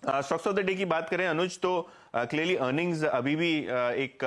Stocks of the day की बात करें अनुज, तो क्लियरली अर्निंग्स अभी भी एक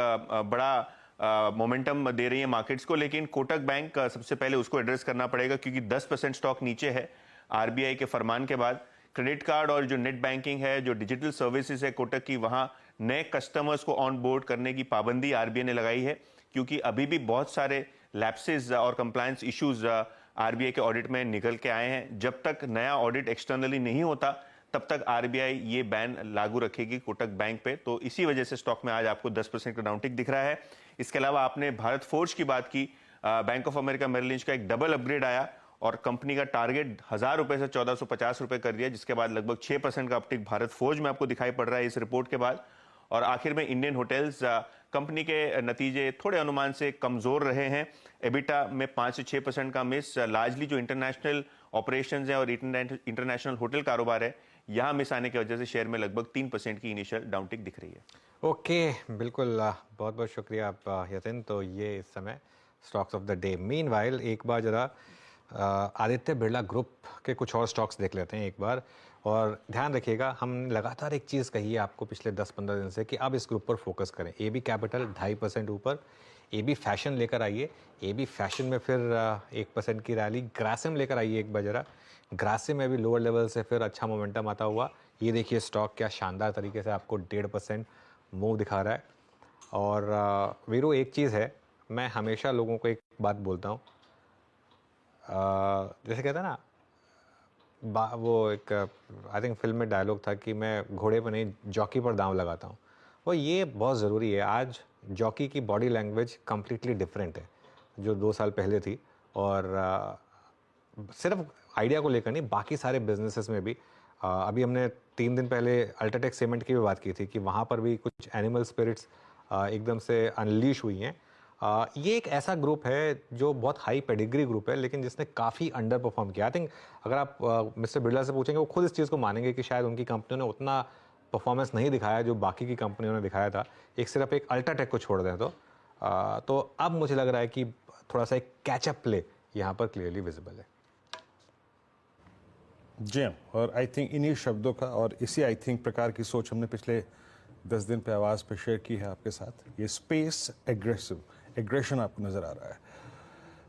बड़ा मोमेंटम दे रही है मार्केट्स को, लेकिन कोटक बैंक सबसे पहले उसको एड्रेस करना पड़ेगा क्योंकि 10% स्टॉक नीचे है आरबीआई के फरमान के बाद। क्रेडिट कार्ड और जो नेट बैंकिंग है, जो डिजिटल सर्विसेज है कोटक की, वहां नए कस्टमर्स को ऑन बोर्ड करने की पाबंदी आरबीआई ने लगाई है क्योंकि अभी भी बहुत सारे लैप्सेस और कंप्लायंस इश्यूज आरबीआई के ऑडिट में निकल के आए हैं। जब तक नया ऑडिट एक्सटर्नली नहीं होता तब तक आरबीआई ये बैन लागू रखेगी कोटक बैंक पे। तो इसी वजह से स्टॉक में आज आपको 10% का डाउनटिक दिख रहा है। इसके अलावा आपने भारत फोर्ज की बात की, Bank of America Merrill Lynch का एक डबल अपग्रेड आया और कंपनी का टारगेट 1000 रुपए से 1450 रुपए कर दिया, जिसके बाद लगभग 6% का अपटिक भारत फोर्ज में आपको दिखाई पड़ रहा है इस रिपोर्ट के बाद। और आखिर में इंडियन होटल्स, कंपनी के नतीजे थोड़े अनुमान से कमजोर रहे हैं। एबिटा में 5 से 6% का मिस, लार्जली जो इंटरनेशनल ऑपरेशंस है और इंटरनेशनल होटल कारोबार है, यहाँ मिस आने की वजह से शेयर में लगभग 3% की इनिशियल डाउनटिक दिख रही है। ओके, बिल्कुल, बहुत बहुत शुक्रिया आप यतिन। तो ये इस समय stocks of the day. Meanwhile एक बार जरा आदित्य बिरला ग्रुप के कुछ और स्टॉक्स देख लेते हैं एक बार। और ध्यान रखिएगा, हम लगातार एक चीज़ कही है आपको पिछले 10-15 दिन से कि अब इस ग्रुप पर फोकस करें। ए बी कैपिटल 2.5% ऊपर, ए बी फैशन लेकर आइए, ए बी फैशन में फिर 1% की रैली। ग्रासिम लेकर आइए एक बार जरा, ग्रासिम में भी लोअर लेवल से फिर अच्छा मोमेंटम आता हुआ। ये देखिए स्टॉक क्या शानदार तरीके से आपको 1.5% मूव दिखा रहा है। और वीरू, एक चीज़ है, मैं हमेशा लोगों को एक बात बोलता हूँ, जैसे कहते हैं ना, वो एक आई थिंक फिल्म में डायलॉग था कि मैं घोड़े पर नहीं जॉकी पर दांव लगाता हूँ। वो ये बहुत ज़रूरी है। आज जॉकी की बॉडी लैंग्वेज कम्प्लीटली डिफरेंट है जो 2 साल पहले थी। और सिर्फ आइडिया को लेकर नहीं, बाकी सारे बिजनेसेस में भी अभी हमने 3 दिन पहले अल्ट्राटेक सीमेंट की भी बात की थी कि वहाँ पर भी कुछ एनिमल स्पिरिट्स एकदम से अनलीश हुई हैं। ये एक ऐसा ग्रुप है जो बहुत हाई पेडिग्री ग्रुप है, लेकिन जिसने काफ़ी अंडर परफॉर्म किया। आई थिंक अगर आप मिस्टर बिरला से पूछेंगे, वो खुद इस चीज़ को मानेंगे कि शायद उनकी कंपनी ने उतना परफॉर्मेंस नहीं दिखाया जो बाकी की कंपनियों ने दिखाया था, एक सिर्फ एक अल्ट्राटेक को छोड़ दें तो अब मुझे लग रहा है कि थोड़ा सा एक कैचअप प्ले यहाँ पर क्लियरली विजिबल है। जी, और आई थिंक इन्हीं शब्दों का और इसी आई थिंक प्रकार की सोच हमने पिछले 10 दिन पे आवाज़ पे शेयर की है आपके साथ। ये स्पेस एग्रेशन आपको नज़र आ रहा है।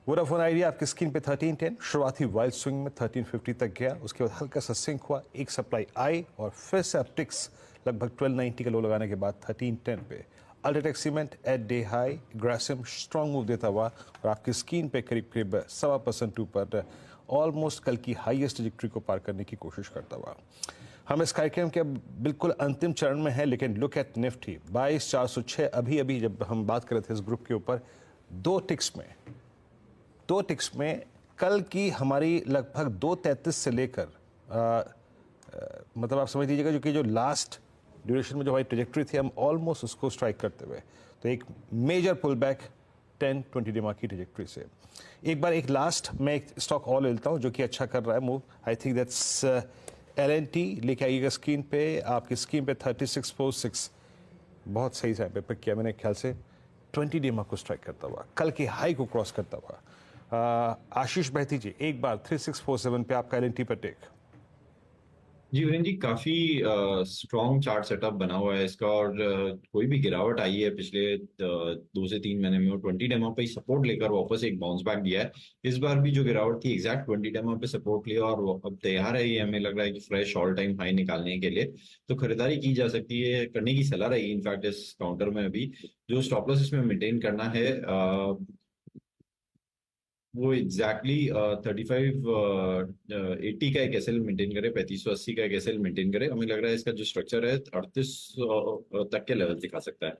वोडाफोन आइडिया आपकी स्क्रीन पे 1310 शुरुआती वाइल्ड स्विंग में 1350 तक गया, उसके बाद हल्का सा सिंक हुआ, एक सप्लाई आई और फिर से अपटिक्स लगभग 1290 का लो लगाने के बाद 1310 पे। UltraTech Cement at day high, Grasim strong move देता हुआ और आपकी स्क्रीन पे करीब करीब 1.25% ऊपर ऑलमोस्ट कल की हाईएस्ट ट्रैजेक्टरी को पार करने की कोशिश करता हुआ। हम इस कार्यक्रम के बिल्कुल अंतिम चरण में हैं, लेकिन लुक एट निफ्टी 22,406। अभी जब हम बात कर रहे थे इस ग्रुप के ऊपर, दो टिक्स में कल की हमारी लगभग 233 से लेकर मतलब आप समझ लीजिएगा जो लास्ट ड्यूरेशन में जो हमारी ट्रेजेक्ट्री थी, हम ऑलमोस्ट उसको स्ट्राइक करते हुए, तो एक मेजर पुल बैक 10-20 डेमा की ट्रेजेक्ट्री से। एक लास्ट मैं एक स्टॉक और लेता हूँ जो कि अच्छा कर रहा है move. I think that's LNT। लेके आइएगा स्क्रीन पे, आपकी स्क्रीन पे 3646 बहुत सही टाइम पे पिक किया मैंने, ख्याल से 20 डेमा को स्ट्राइक करता हुआ, कल की हाई को क्रॉस करता हुआ। आशीष बहती जी, एक बार 3647 पे आपका LNT पर टेक। जी वीरेंद्र जी, काफी स्ट्रॉन्ग चार्ट सेटअप बना हुआ है इसका और कोई भी गिरावट आई है पिछले 2 से 3 महीने में, और 20 डेमा पे सपोर्ट लेकर वापस एक बाउंस बैक दिया है। इस बार भी जो गिरावट थी एग्जैक्ट 20 डेमा पे सपोर्ट लिया और वो अब तैयार है, ये हमें लग रहा है कि फ्रेश ऑल टाइम हाई निकालने के लिए तो खरीदारी की जा सकती है, करने की सलाह रहेगी इनफैक्ट इस काउंटर में। अभी जो स्टॉप लॉस इसमें मेंटेन करना है वो एग्जैक्टली 3580 का एक एसएल मेंटेन करे, 3580 का एक एसएल मेंटेन करे। हमें लग रहा है इसका जो स्ट्रक्चर है 38 तक के लेवल दिखा सकता है।